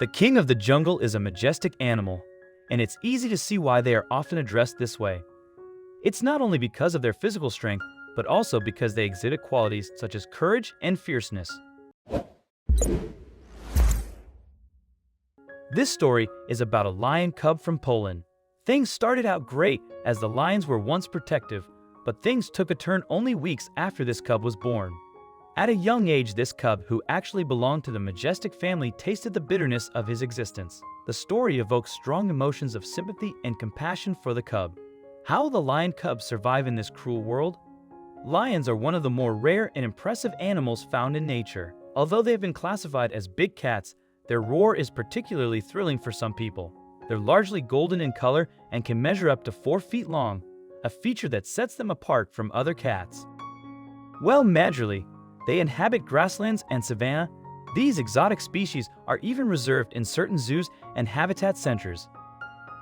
The king of the jungle is a majestic animal, and it's easy to see why they are often addressed this way. It's not only because of their physical strength, but also because they exhibit qualities such as courage and fierceness. This story is about a lion cub from Poland. Things started out great as the lions were once protective, but things took a turn only weeks after this cub was born. At a young age, this cub, who actually belonged to the majestic family, tasted the bitterness of his existence. The story evokes strong emotions of sympathy and compassion for the cub. How will the lion cub survive in this cruel world? Lions are one of the more rare and impressive animals found in nature. Although they have been classified as big cats, their roar is particularly thrilling for some people. They're largely golden in color and can measure up to 4 feet long, a feature that sets them apart from other cats. Well, majorly, they inhabit grasslands and savanna. These exotic species are even reserved in certain zoos and habitat centers.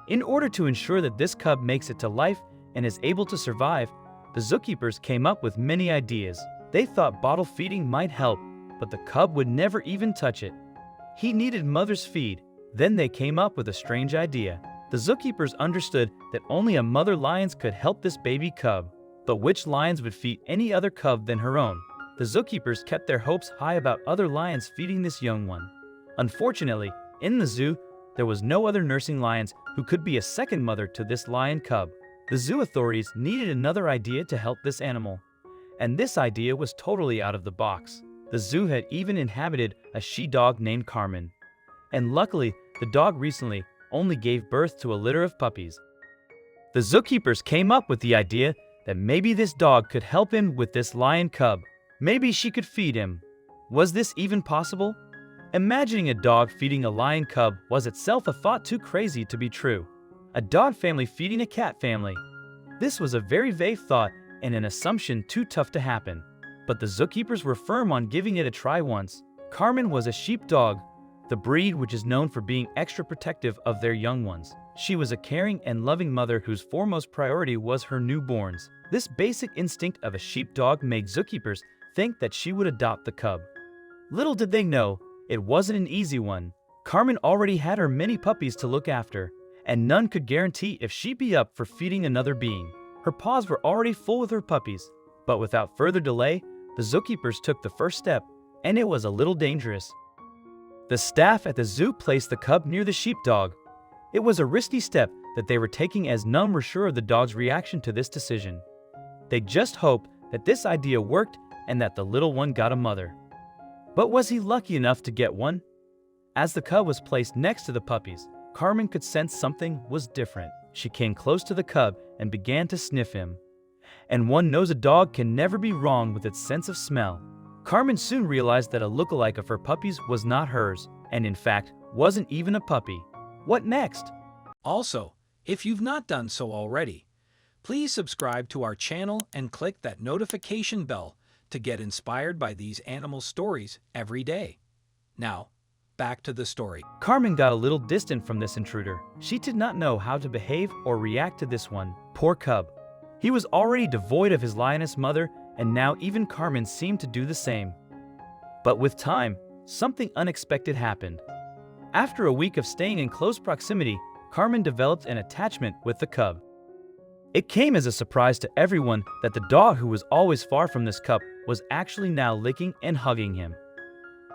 In order to ensure that this cub makes it to life and is able to survive, the zookeepers came up with many ideas. They thought bottle feeding might help, but the cub would never even touch it. He needed mother's feed. Then they came up with a strange idea. The zookeepers understood that only a mother lion could help this baby cub. But which lions would feed any other cub than her own? The zookeepers kept their hopes high about other lions feeding this young one. Unfortunately, in the zoo, there was no other nursing lions who could be a second mother to this lion cub. The zoo authorities needed another idea to help this animal. And this idea was totally out of the box. The zoo had even inhabited a she-dog named Carmen. And luckily, the dog recently only gave birth to a litter of puppies. The zookeepers came up with the idea that maybe this dog could help him with this lion cub. Maybe she could feed him. Was this even possible? Imagining a dog feeding a lion cub was itself a thought too crazy to be true. A dog family feeding a cat family. This was a very vague thought and an assumption too tough to happen. But the zookeepers were firm on giving it a try once. Carmen was a sheepdog, the breed which is known for being extra protective of their young ones. She was a caring and loving mother whose foremost priority was her newborns. This basic instinct of a sheepdog made zookeepers think that she would adopt the cub. Little did they know, it wasn't an easy one. Carmen already had her many puppies to look after, and none could guarantee if she'd be up for feeding another being. Her paws were already full with her puppies, but without further delay, the zookeepers took the first step, and it was a little dangerous. The staff at the zoo placed the cub near the sheepdog. It was a risky step that they were taking as none were sure of the dog's reaction to this decision. They just hoped that this idea worked and that the little one got a mother. But was he lucky enough to get one? As the cub was placed next to the puppies, Carmen could sense something was different. She came close to the cub and began to sniff him. And one knows a dog can never be wrong with its sense of smell. Carmen soon realized that a lookalike of her puppies was not hers, and in fact, wasn't even a puppy. What next? Also, if you've not done so already, please subscribe to our channel and click that notification bell to get inspired by these animal stories every day. Now, back to the story. Carmen got a little distant from this intruder. She did not know how to behave or react to this one. Poor cub. He was already devoid of his lioness mother, and now even Carmen seemed to do the same. But with time, something unexpected happened. After a week of staying in close proximity, Carmen developed an attachment with the cub. It came as a surprise to everyone that the dog who was always far from this cub was actually now licking and hugging him.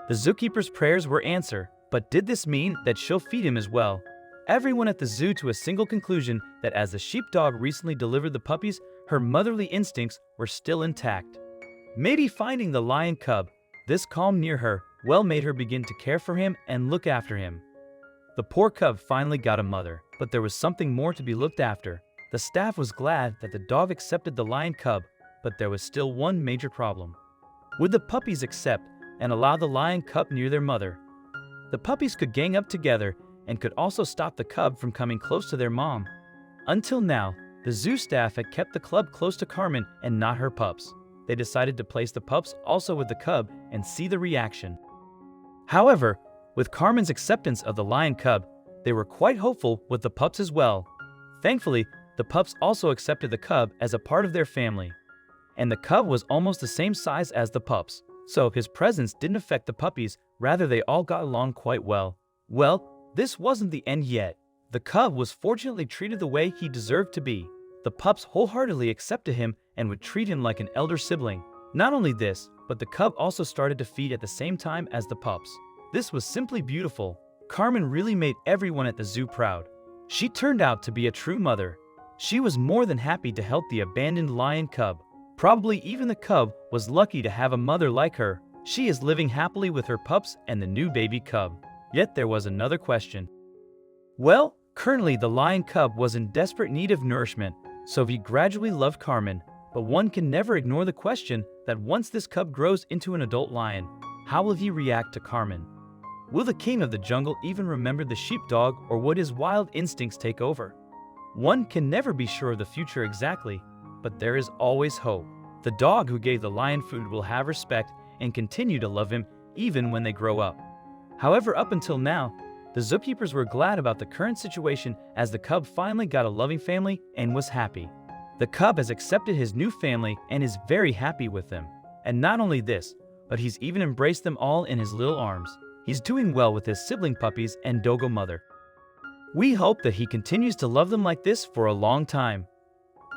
The zookeeper's prayers were answered, but did this mean that she'll feed him as well? Everyone at the zoo to a single conclusion that as the sheepdog recently delivered the puppies, her motherly instincts were still intact. Maybe finding the lion cub, this calm near her, well made her begin to care for him and look after him. The poor cub finally got a mother, but there was something more to be looked after. The staff was glad that the dog accepted the lion cub, but there was still one major problem. Would the puppies accept and allow the lion cub near their mother? The puppies could gang up together and could also stop the cub from coming close to their mom. Until now, the zoo staff had kept the cub close to Carmen and not her pups. They decided to place the pups also with the cub and see the reaction. However, with Carmen's acceptance of the lion cub, they were quite hopeful with the pups as well. Thankfully, the pups also accepted the cub as a part of their family. And the cub was almost the same size as the pups, so his presence didn't affect the puppies, rather they all got along quite well. Well, this wasn't the end yet. The cub was fortunately treated the way he deserved to be. The pups wholeheartedly accepted him and would treat him like an elder sibling. Not only this, but the cub also started to feed at the same time as the pups. This was simply beautiful. Carmen really made everyone at the zoo proud. She turned out to be a true mother. She was more than happy to help the abandoned lion cub. Probably even the cub was lucky to have a mother like her. She is living happily with her pups and the new baby cub. Yet there was another question. Well, currently the lion cub was in desperate need of nourishment, so he gradually loved Carmen. But one can never ignore the question that once this cub grows into an adult lion, how will he react to Carmen? Will the king of the jungle even remember the sheepdog, or would his wild instincts take over? One can never be sure of the future exactly, but there is always hope. The dog who gave the lion food will have respect and continue to love him even when they grow up. However, up until now, the zookeepers were glad about the current situation as the cub finally got a loving family and was happy. The cub has accepted his new family and is very happy with them. And not only this, but he's even embraced them all in his little arms. He's doing well with his sibling puppies and dogo mother. We hope that he continues to love them like this for a long time.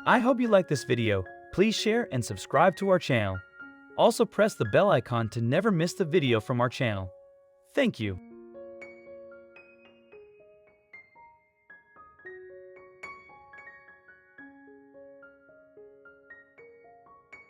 I hope you like this video. Please share and subscribe to our channel. Also press the bell icon to never miss the video from our channel. Thank you.